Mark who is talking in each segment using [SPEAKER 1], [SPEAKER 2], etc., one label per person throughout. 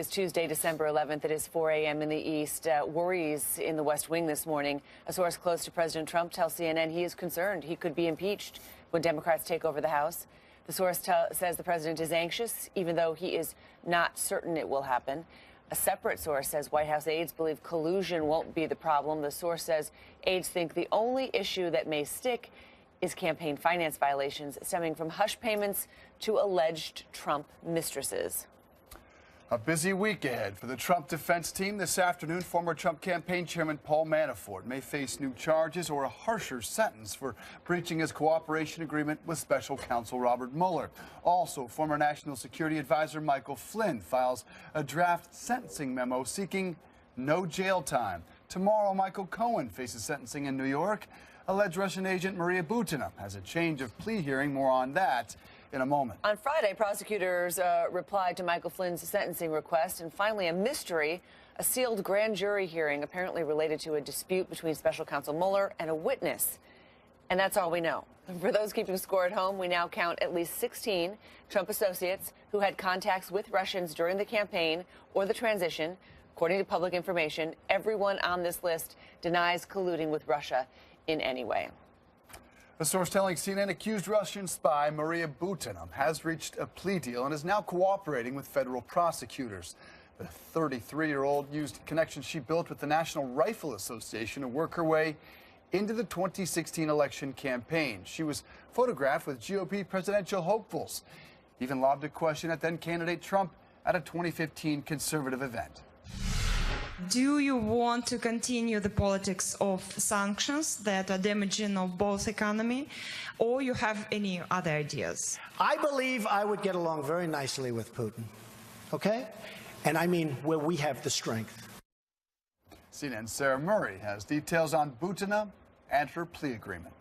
[SPEAKER 1] It's Tuesday, December 11th. It is 4 a.m. in the East. Worries in the West Wing this morning. A source close to President Trump tells CNN he is concerned he could be impeached when Democrats take over the House. The source says the president is anxious, even though he is not certain it will happen. A separate source says White House aides believe collusion won't be the problem. The source says aides think the only issue that may stick is campaign finance violations stemming from hush payments to alleged Trump mistresses.
[SPEAKER 2] A busy week ahead for the Trump defense team. This afternoon, former Trump campaign chairman Paul Manafort may face new charges or a harsher sentence for breaching his cooperation agreement with special counsel Robert Mueller. Also, former National Security Advisor Michael Flynn files a draft sentencing memo seeking no jail time. Tomorrow, Michael Cohen faces sentencing in New York. Alleged Russian agent Maria Butina has a change of plea hearing. More on that in a moment.
[SPEAKER 1] On Friday, prosecutors replied to Michael Flynn's sentencing request, and finally a mystery, a sealed grand jury hearing apparently related to a dispute between special counsel Mueller and a witness. And that's all we know. For those keeping score at home, we now count at least 16 Trump associates who had contacts with Russians during the campaign or the transition. According to public information, everyone on this list denies colluding with Russia in any way.
[SPEAKER 2] A source telling CNN accused Russian spy Maria Butina has reached a plea deal and is now cooperating with federal prosecutors. The 33-year-old used connections she built with the National Rifle Association to work her way into the 2016 election campaign. She was photographed with GOP presidential hopefuls, even lobbed a question at then-candidate Trump at a 2015 conservative event.
[SPEAKER 3] Do you want to continue the politics of sanctions that are damaging of both economy, or you have any other ideas?
[SPEAKER 4] I believe I would get along very nicely with Putin, okay? And I mean where we have the strength.
[SPEAKER 2] CNN's Sarah Murray has details on Butina and her plea agreement.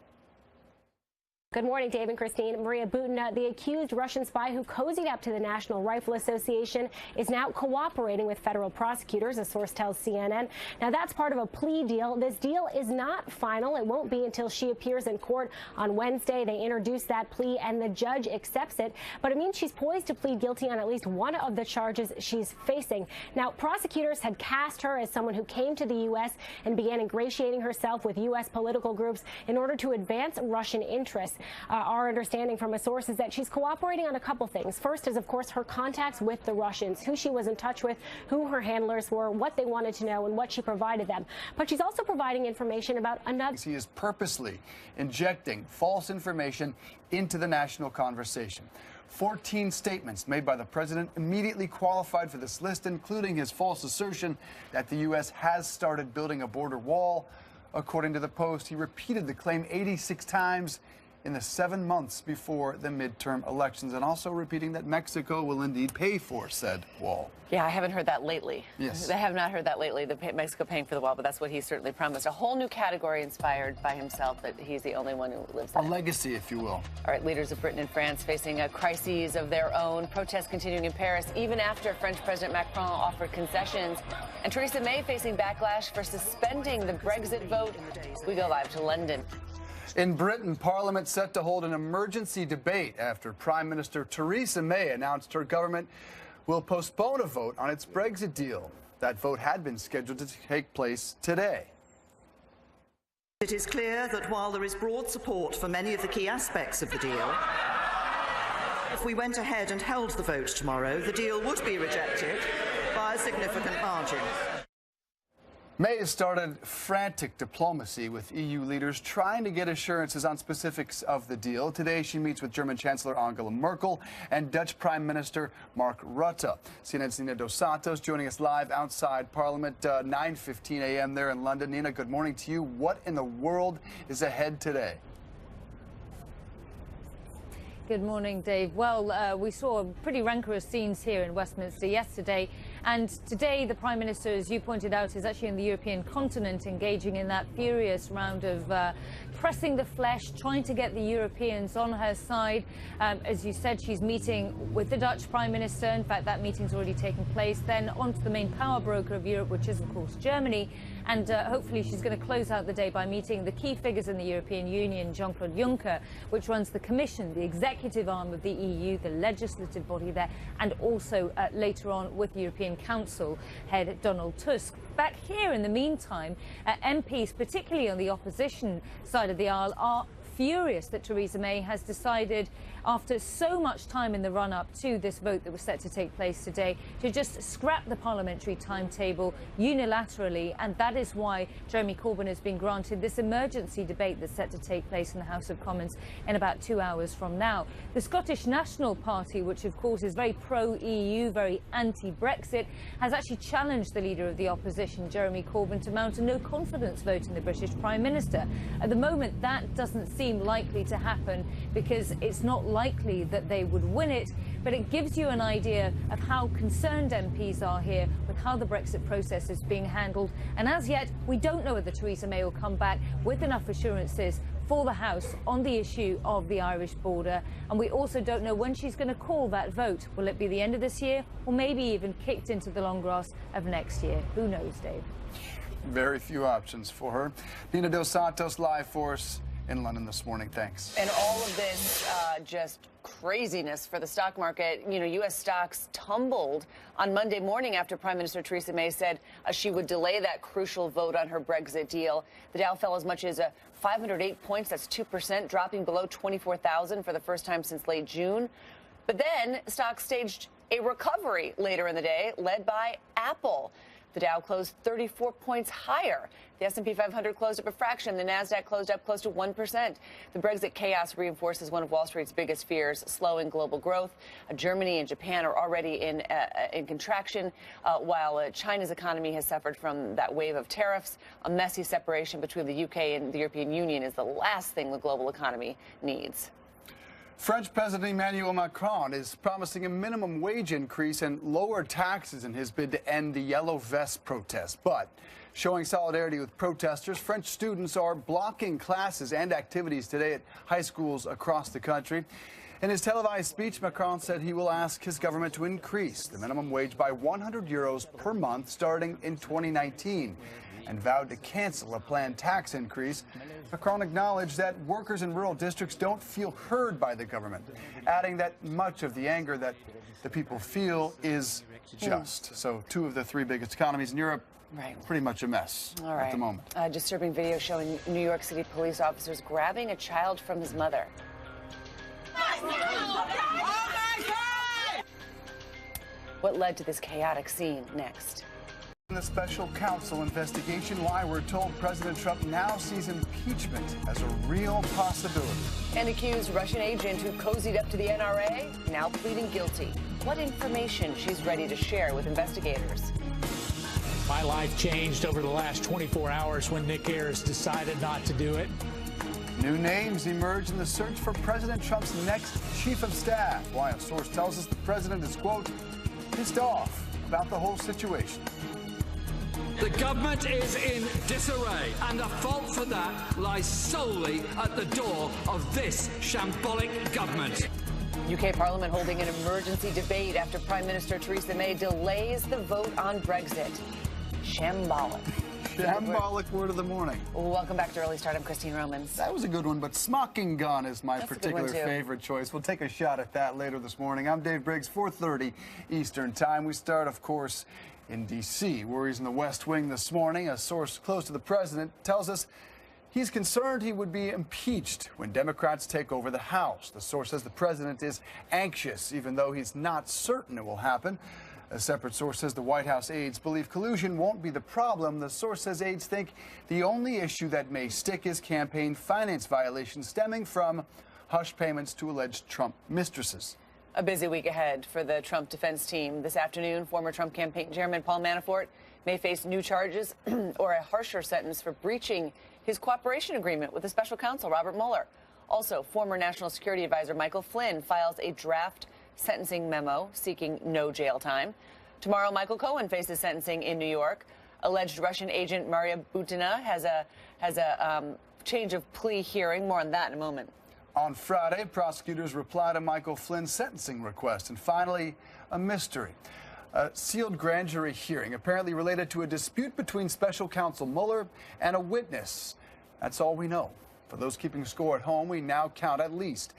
[SPEAKER 5] Good morning, Dave and Christine. Maria Butina, the accused Russian spy who cozied up to the National Rifle Association, is now cooperating with federal prosecutors, a source tells CNN. Now, that's part of a plea deal. This deal is not final. It won't be until she appears in court on Wednesday. They introduce that plea, and the judge accepts it. But it means she's poised to plead guilty on at least one of the charges she's facing. Now, prosecutors had cast her as someone who came to the U.S. and began ingratiating herself with U.S. political groups in order to advance Russian interests. Our understanding from a source is that she's cooperating on a couple things. First is, of course, her contacts with the Russians, who she was in touch with, who her handlers were, what they wanted to know, and what she provided them. But she's also providing information about another.
[SPEAKER 2] He is purposely injecting false information into the national conversation. 14 statements made by the president immediately qualified for this list, including his false assertion that the U.S. has started building a border wall. According to the Post, he repeated the claim 86 times in the 7 months before the midterm elections, and also repeating that Mexico will indeed pay for said wall.
[SPEAKER 1] Yeah, I haven't heard that lately.
[SPEAKER 2] Yes.
[SPEAKER 1] I have not heard that lately, Mexico paying for the wall, but that's what he certainly promised. A whole new category inspired by himself, that he's the only one who lives that.
[SPEAKER 2] A legacy, if you will.
[SPEAKER 1] All right, leaders of Britain and France facing crises of their own. Protests continuing in Paris, even after French President Macron offered concessions. And Theresa May facing backlash for suspending the Brexit vote. We go live to London.
[SPEAKER 2] In Britain, Parliament set to hold an emergency debate after Prime Minister Theresa May announced her government will postpone a vote on its Brexit deal. That vote had been scheduled to take place today.
[SPEAKER 6] It is clear that while there is broad support for many of the key aspects of the deal, if we went ahead and held the vote tomorrow, the deal would be rejected by a significant margin.
[SPEAKER 2] May has started frantic diplomacy with EU leaders trying to get assurances on specifics of the deal. Today, she meets with German Chancellor Angela Merkel and Dutch Prime Minister Mark Rutte. CNN's Nina Dos Santos joining us live outside Parliament, 9:15 a.m. there in London. Nina, good morning to you. What in the world is ahead today?
[SPEAKER 7] Good morning, Dave. Well, we saw pretty rancorous scenes here in Westminster yesterday, and today the Prime Minister, as you pointed out, is actually in the European continent, engaging in that furious round of pressing the flesh, trying to get the Europeans on her side. As you said, she's meeting with the Dutch Prime Minister. In fact, that meeting's already taken place. Then on to the main power broker of Europe, which is, of course, Germany. And hopefully she's going to close out the day by meeting the key figures in the European Union, Jean-Claude Juncker, which runs the Commission, the executive arm of the EU, the legislative body there, and also later on with the European Council head Donald Tusk. Back here, in the meantime, MPs, particularly on the opposition side of the aisle, are furious that Theresa May has decided, after so much time in the run-up to this vote that was set to take place today, to just scrap the parliamentary timetable unilaterally, and that is why Jeremy Corbyn has been granted this emergency debate that's set to take place in the House of Commons in about 2 hours from now. The Scottish National Party, which of course is very pro-EU, very anti-Brexit, has actually challenged the leader of the opposition, Jeremy Corbyn, to mount a no-confidence vote in the British Prime Minister. At the moment, that doesn't seem likely to happen because it's not likely that they would win it, but it gives you an idea of how concerned MPs are here with how the Brexit process is being handled. And as yet, we don't know whether Theresa May will come back with enough assurances for the House on the issue of the Irish border. And we also don't know when she's going to call that vote. Will it be the end of this year, or maybe even kicked into the long grass of next year? Who knows, Dave?
[SPEAKER 2] Very few options for her. Nina Dos Santos live for us in London this morning. Thanks.
[SPEAKER 1] And all of this just craziness for the stock market. You know, U.S. stocks tumbled on Monday morning after Prime Minister Theresa May said she would delay that crucial vote on her Brexit deal. The Dow fell as much as 508 points. That's 2%, dropping below 24,000 for the first time since late June. But then stocks staged a recovery later in the day, led by Apple. The Dow closed 34 points higher. The S&P 500 closed up a fraction. The Nasdaq closed up close to 1%. The Brexit chaos reinforces one of Wall Street's biggest fears: slowing global growth. Germany and Japan are already in contraction, while China's economy has suffered from that wave of tariffs. A messy separation between the UK and the European Union is the last thing the global economy needs.
[SPEAKER 2] French President Emmanuel Macron is promising a minimum wage increase and lower taxes in his bid to end the yellow vest protest. But showing solidarity with protesters, French students are blocking classes and activities today at high schools across the country. In his televised speech, Macron said he will ask his government to increase the minimum wage by 100 euros per month starting in 2019, and vowed to cancel a planned tax increase. Macron acknowledged that workers in rural districts don't feel heard by the government, adding that much of the anger that the people feel is just. So 2 of the 3 biggest economies in Europe, pretty much a mess at the moment.
[SPEAKER 1] A disturbing video showing New York City police officers grabbing a child from his mother. What led to this chaotic scene? Next.
[SPEAKER 2] In the special counsel investigation, why we're told President Trump now sees impeachment as a real possibility.
[SPEAKER 1] An accused Russian agent who cozied up to the NRA now pleading guilty. What information she's ready to share with investigators.
[SPEAKER 8] My life changed over the last 24 hours when Nick Ayers decided not to do it.
[SPEAKER 2] New names emerge in the search for President Trump's next chief of staff. Why a source tells us the president is, quote, pissed off about the whole situation.
[SPEAKER 9] The government is in disarray, and the fault for that lies solely at the door of this shambolic government.
[SPEAKER 1] UK Parliament holding an emergency debate after Prime Minister Theresa May delays the vote on Brexit. Shambolic.
[SPEAKER 2] Shambolic word of the morning.
[SPEAKER 1] Welcome back to Early Start. I'm Christine Romans.
[SPEAKER 2] That was a good one, but smoking gun is my particular favorite choice. We'll take a shot at that later this morning. I'm Dave Briggs, 4:30 Eastern Time. We start, of course, in D.C. Worries in the West Wing this morning. A source close to the president tells us he's concerned he would be impeached when Democrats take over the House. The source says the president is anxious, even though he's not certain it will happen. A separate source says the White House aides believe collusion won't be the problem. The source says aides think the only issue that may stick is campaign finance violations stemming from hush payments to alleged Trump mistresses.
[SPEAKER 1] A busy week ahead for the Trump defense team. This afternoon, former Trump campaign chairman Paul Manafort may face new charges or a harsher sentence for breaching his cooperation agreement with the special counsel, Robert Mueller. Also, former National Security Advisor Michael Flynn files a draft sentencing memo seeking no jail time. Tomorrow, Michael Cohen faces sentencing in New York. Alleged Russian agent Maria Butina has a change of plea hearing. More on that in a moment.
[SPEAKER 2] On Friday, prosecutors reply to Michael Flynn's sentencing request. And finally, a mystery. A sealed grand jury hearing apparently related to a dispute between special counsel Mueller and a witness. That's all we know. For those keeping score at home, we now count at least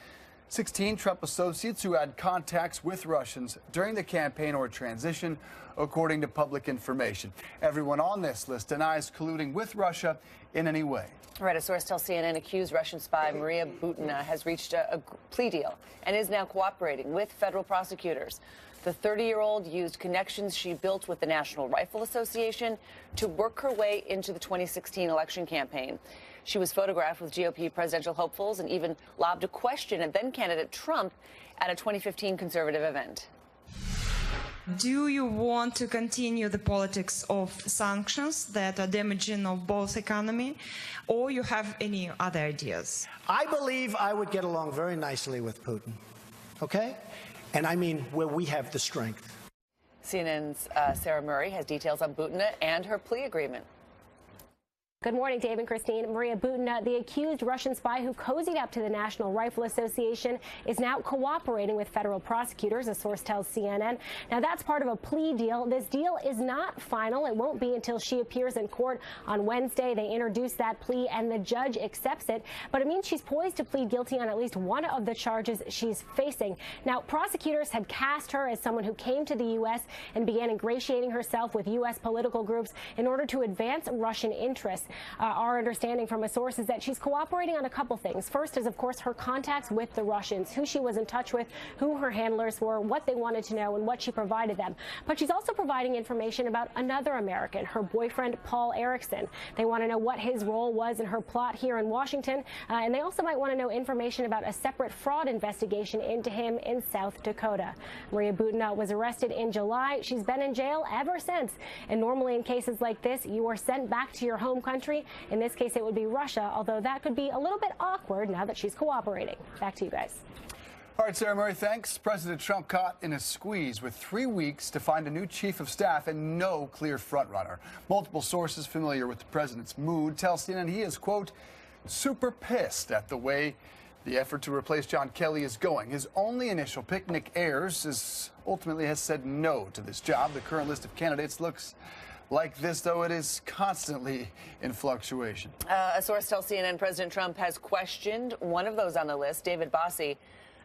[SPEAKER 2] 16 Trump associates who had contacts with Russians during the campaign or transition, according to public information. Everyone on this list denies colluding with Russia in any way.
[SPEAKER 1] Right, a source tells CNN accused Russian spy Maria Butina has reached a plea deal and is now cooperating with federal prosecutors. The 30-year-old used connections she built with the National Rifle Association to work her way into the 2016 election campaign. She was photographed with GOP presidential hopefuls and even lobbed a question at then-candidate Trump at a 2015 conservative event.
[SPEAKER 3] Do you want to continue the politics of sanctions that are damaging of both economy, or you have any other ideas?
[SPEAKER 4] I believe I would get along very nicely with Putin, okay? And I mean where we have the strength.
[SPEAKER 1] CNN's Sarah Murray has details on Butina and her plea agreement.
[SPEAKER 5] Good morning, Dave and Christine. Maria Butina, the accused Russian spy who cozied up to the National Rifle Association, is now cooperating with federal prosecutors, a source tells CNN. Now, that's part of a plea deal. This deal is not final. It won't be until she appears in court on Wednesday. They introduce that plea, and the judge accepts it. But it means she's poised to plead guilty on at least one of the charges she's facing. Now, prosecutors had cast her as someone who came to the U.S. and began ingratiating herself with U.S. political groups in order to advance Russian interests. Our understanding from a source is that she's cooperating on a couple things. First is, of course, her contacts with the Russians, who she was in touch with, who her handlers were, what they wanted to know, and what she provided them. But she's also providing information about another American, her boyfriend, Paul Erickson. They want to know what his role was in her plot here in Washington, and they also might want to know information about a separate fraud investigation into him in South Dakota. Maria Butina was arrested in July. She's been in jail ever since. And normally in cases like this, you are sent back to your home country. In this case, it would be Russia, although that could be a little bit awkward now that she's cooperating. Back to you guys.
[SPEAKER 2] All right, Sarah Murray, thanks. President Trump caught in a squeeze with 3 weeks to find a new chief of staff and no clear frontrunner. Multiple sources familiar with the president's mood tell CNN he is, quote, super pissed at the way the effort to replace John Kelly is going. His only initial pick, Nick Ayers, ultimately has said no to this job. The current list of candidates looks like this, though it is constantly in fluctuation.
[SPEAKER 1] A source tells CNN President Trump has questioned one of those on the list, David Bossie,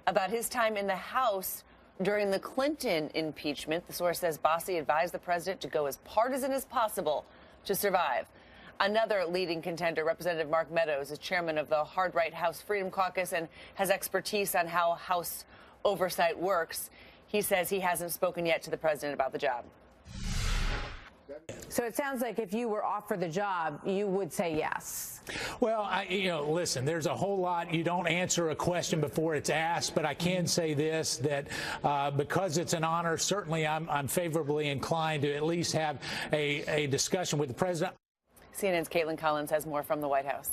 [SPEAKER 1] about his time in the House during the Clinton impeachment. The source says Bossie advised the president to go as partisan as possible to survive. Another leading contender, Representative Mark Meadows, is chairman of the hard-right House Freedom Caucus and has expertise on how House oversight works. He says he hasn't spoken yet to the president about the job.
[SPEAKER 10] So it sounds like if you were offered the job, you would say yes.
[SPEAKER 8] Well, listen, there's a whole lot. You don't answer a question before it's asked, but I can say this, that because it's an honor, certainly I'm favorably inclined to at least have a discussion with the president.
[SPEAKER 1] CNN's Caitlin Collins has more from the White House.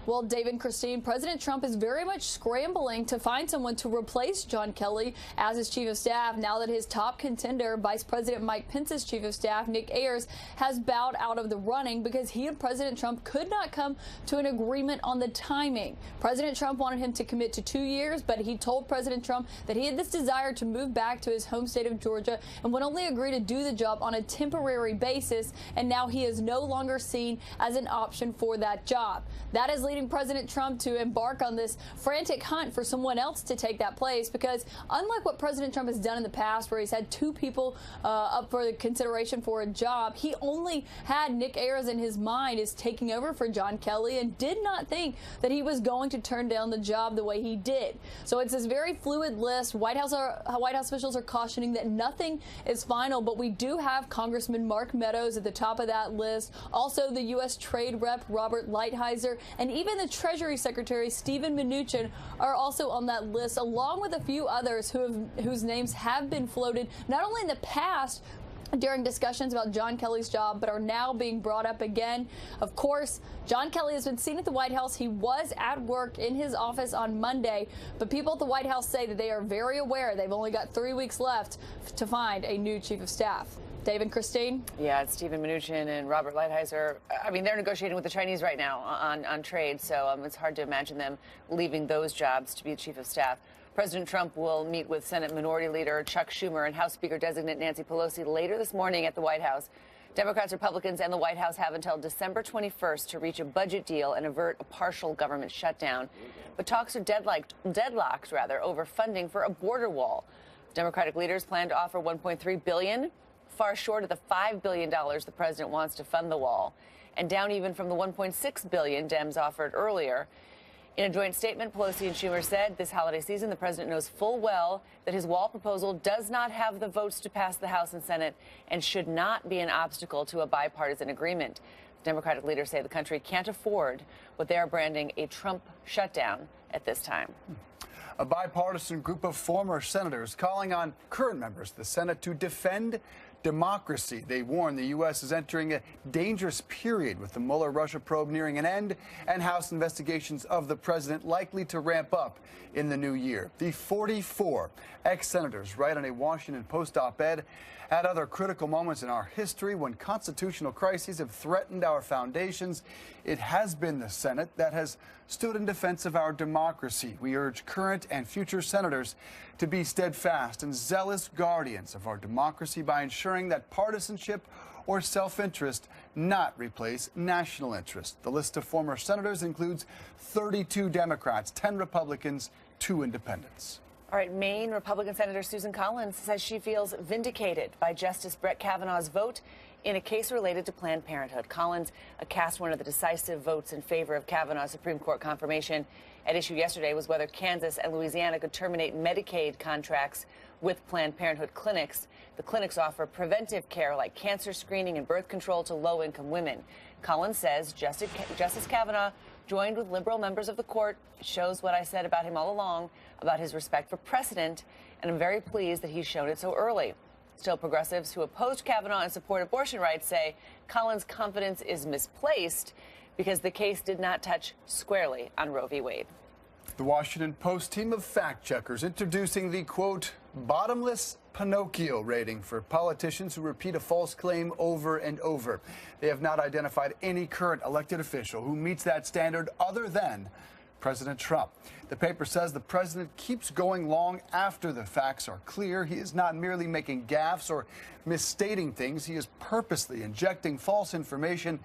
[SPEAKER 11] Well, Dave and Christine, President Trump is very much scrambling to find someone to replace John Kelly as his chief of staff now that his top contender, Vice President Mike Pence's chief of staff, Nick Ayers, has bowed out of the running because he and President Trump could not come to an agreement on the timing. President Trump wanted him to commit to 2 years, but he told President Trump that he had this desire to move back to his home state of Georgia and would only agree to do the job on a temporary basis, and now he is no longer seen as an option for that job. That is leading President Trump to embark on this frantic hunt for someone else to take that place, because unlike what President Trump has done in the past, where he's had 2 people up for consideration for a job, he only had Nick Ayers in his mind as taking over for John Kelly and did not think that he was going to turn down the job the way he did. So it's this very fluid list. White House officials are cautioning that nothing is final, but we do have Congressman Mark Meadows at the top of that list, also the U.S. Trade Rep Robert Lighthizer, and even the Treasury Secretary Steven Mnuchin are also on that list, along with a few others whose names have been floated not only in the past during discussions about John Kelly's job, but are now being brought up again. Of course, John Kelly has been seen at the White House. He was at work in his office on Monday, but people at the White House say that they are very aware they've only got 3 weeks left to find a new chief of staff. Dave and Christine?
[SPEAKER 1] Yeah, it's Steven Mnuchin and Robert Lighthizer. I mean, they're negotiating with the Chinese right now on trade, so it's hard to imagine them leaving those jobs to be the chief of staff. President Trump will meet with Senate Minority Leader Chuck Schumer and House Speaker-designate Nancy Pelosi later this morning at the White House. Democrats, Republicans, and the White House have until December 21st to reach a budget deal and avert a partial government shutdown. But talks are deadlocked over funding for a border wall. Democratic leaders plan to offer $1.3 billion, far short of the $5 billion the president wants to fund the wall, and down even from the $1.6 billion Dems offered earlier. In a joint statement, Pelosi and Schumer said this holiday season the president knows full well that his wall proposal does not have the votes to pass the House and Senate and should not be an obstacle to a bipartisan agreement. Democratic leaders say the country can't afford what they are branding a Trump shutdown at this time.
[SPEAKER 2] A bipartisan group of former senators calling on current members of the Senate to defend democracy. They warn the U.S. is entering a dangerous period with the Mueller Russia probe nearing an end and House investigations of the president likely to ramp up in the new year. The 44 ex-senators write on a Washington Post op-ed at other critical moments in our history when constitutional crises have threatened our foundations. It has been the Senate that has stood in defense of our democracy. We urge current and future senators to be steadfast and zealous guardians of our democracy by ensuring that partisanship or self-interest not replace national interest. The list of former senators includes 32 Democrats, 10 Republicans, 2 independents.
[SPEAKER 1] All right, Maine Republican Senator Susan Collins says she feels vindicated by Justice Brett Kavanaugh's vote in a case related to Planned Parenthood. Collins cast one of the decisive votes in favor of Kavanaugh's Supreme Court confirmation. At issue yesterday was whether Kansas and Louisiana could terminate Medicaid contracts with Planned Parenthood clinics. The clinics offer preventive care like cancer screening and birth control to low-income women. Collins says Justice Kavanaugh joined with liberal members of the court. It shows what I said about him all along, about his respect for precedent, and I'm very pleased that he's shown it so early. Still, progressives who opposed Kavanaugh and support abortion rights say Collins' confidence is misplaced because the case did not touch squarely on Roe v. Wade.
[SPEAKER 2] The Washington Post team of fact-checkers introducing the, quote, bottomless Pinocchio rating for politicians who repeat a false claim over and over. They have not identified any current elected official who meets that standard other than President Trump. The paper says the president keeps going long after the facts are clear. He is not merely making gaffes or misstating things. He is purposely injecting false information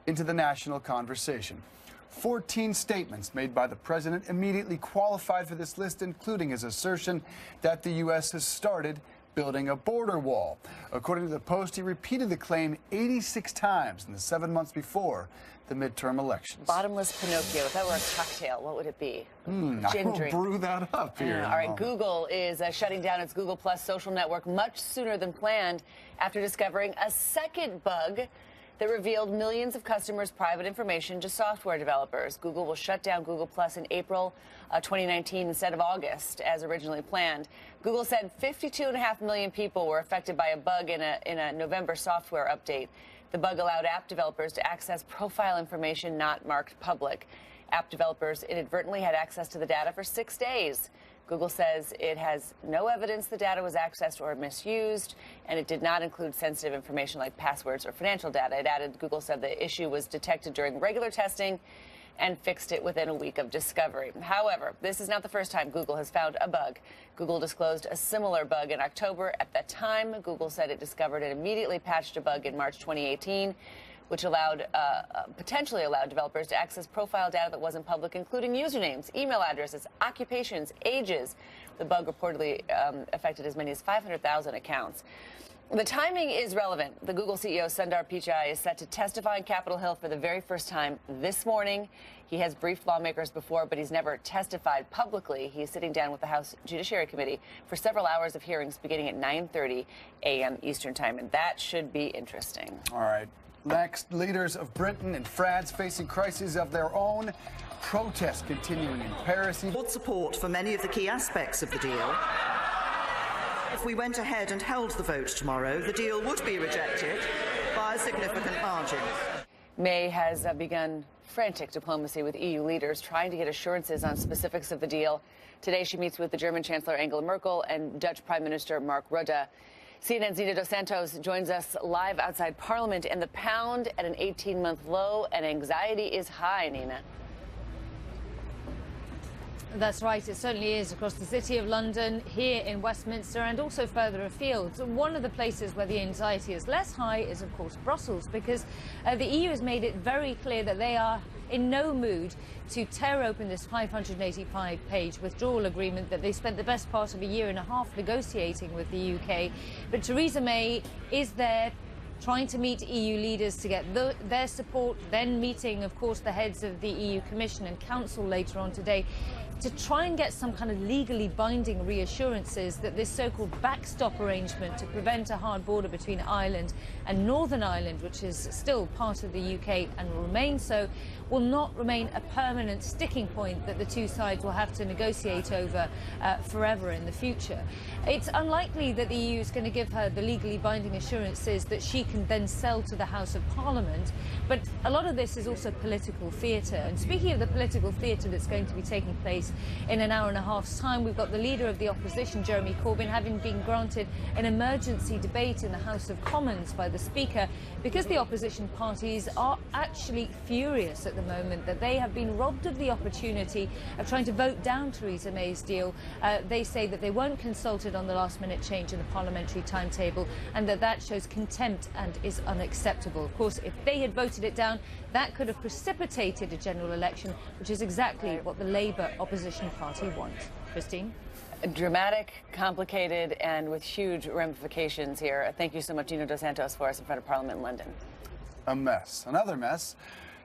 [SPEAKER 2] into the national conversation. 14 statements made by the president immediately qualified for this list, including his assertion that the U.S. has started building a border wall. According to the Post, he repeated the claim 86 times in the 7 months before the midterm elections.
[SPEAKER 1] Bottomless Pinocchio. If that were a cocktail, what would it be?
[SPEAKER 2] I will brew that up here.
[SPEAKER 1] All right, Google is shutting down its Google Plus social network much sooner than planned after discovering a second bug that revealed millions of customers' private information to software developers. Google will shut down Google Plus in April 2019 instead of August, as originally planned. Google said 52.5 million people were affected by a bug in a November software update. The bug allowed app developers to access profile information not marked public. App developers inadvertently had access to the data for 6 days. Google says it has no evidence the data was accessed or misused, and it did not include sensitive information like passwords or financial data. It added Google said the issue was detected during regular testing and fixed it within a week of discovery. However, this is not the first time Google has found a bug. Google disclosed a similar bug in October. At that time, Google said it discovered and immediately patched a bug in March 2018, which potentially allowed developers to access profile data that wasn't public, including usernames, email addresses, occupations, ages. The bug reportedly affected as many as 500,000 accounts. The timing is relevant. The Google CEO, Sundar Pichai, is set to testify on Capitol Hill for the very first time this morning. He has briefed lawmakers before, but he's never testified publicly. He's sitting down with the House Judiciary Committee for several hours of hearings beginning at 9:30 a.m. Eastern Time, and that should be interesting.
[SPEAKER 2] All right. Next, leaders of Britain and France facing crises of their own. Protests continuing in Paris.
[SPEAKER 6] Support for many of the key aspects of the deal. If we went ahead and held the vote tomorrow, the deal would be rejected by a significant margin.
[SPEAKER 1] May has begun frantic diplomacy with EU leaders trying to get assurances on specifics of the deal. Today she meets with the German Chancellor Angela Merkel and Dutch Prime Minister Mark Rutte. CNN's Nina Dos Santos joins us live outside Parliament, and the pound at an 18-month low, and anxiety is high, Nina.
[SPEAKER 7] That's right, it certainly is across the City of London, here in Westminster and also further afield. One of the places where the anxiety is less high is, of course, Brussels, because the EU has made it very clear that they are in no mood to tear open this 585-page withdrawal agreement that they spent the best part of a year and a half negotiating with the UK. But Theresa May is there trying to meet EU leaders to get their support, then meeting, of course, the heads of the EU Commission and Council later on today to try and get some kind of legally binding reassurances that this so-called backstop arrangement to prevent a hard border between Ireland and Northern Ireland, which is still part of the UK and will remain so, will not remain a permanent sticking point that the two sides will have to negotiate over forever in the future. It's unlikely that the EU is going to give her the legally binding assurances that she can then sell to the House of Parliament, but a lot of this is also political theatre. And speaking of the political theatre that's going to be taking place in an hour and a half's time, we've got the leader of the opposition, Jeremy Corbyn, having been granted an emergency debate in the House of Commons by the Speaker, because the opposition parties are actually furious at the moment that they have been robbed of the opportunity of trying to vote down Theresa May's deal. They say that they weren't consulted on the last-minute change in the parliamentary timetable and that shows contempt and is unacceptable. Of course, if they had voted it down, that could have precipitated a general election, which is exactly what the Labour opposition party wants. Christine?
[SPEAKER 1] Dramatic, complicated, and with huge ramifications here. Thank you so much, Dino Dos Santos, for us in front of Parliament in London.
[SPEAKER 2] A mess. Another mess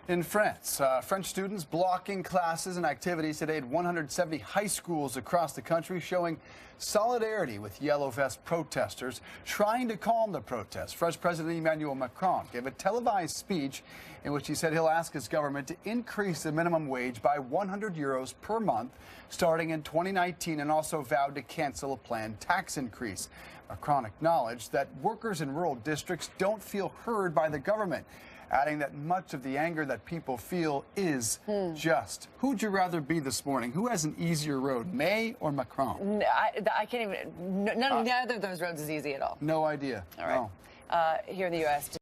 [SPEAKER 2] in France. French students blocking classes and activities today at 170 high schools across the country, showing solidarity with yellow vest protesters trying to calm the protests. French President Emmanuel Macron gave a televised speech in which he said he'll ask his government to increase the minimum wage by 100 euros per month starting in 2019, and also vowed to cancel a planned tax increase. Macron acknowledged that workers in rural districts don't feel heard by the government, adding that much of the anger that people feel is just. Who'd you rather be this morning? Who has an easier road, May or Macron?
[SPEAKER 1] I can't even, neither of those roads is easy at all.
[SPEAKER 2] No idea.
[SPEAKER 1] All right.
[SPEAKER 2] No.
[SPEAKER 1] Here in the U.S.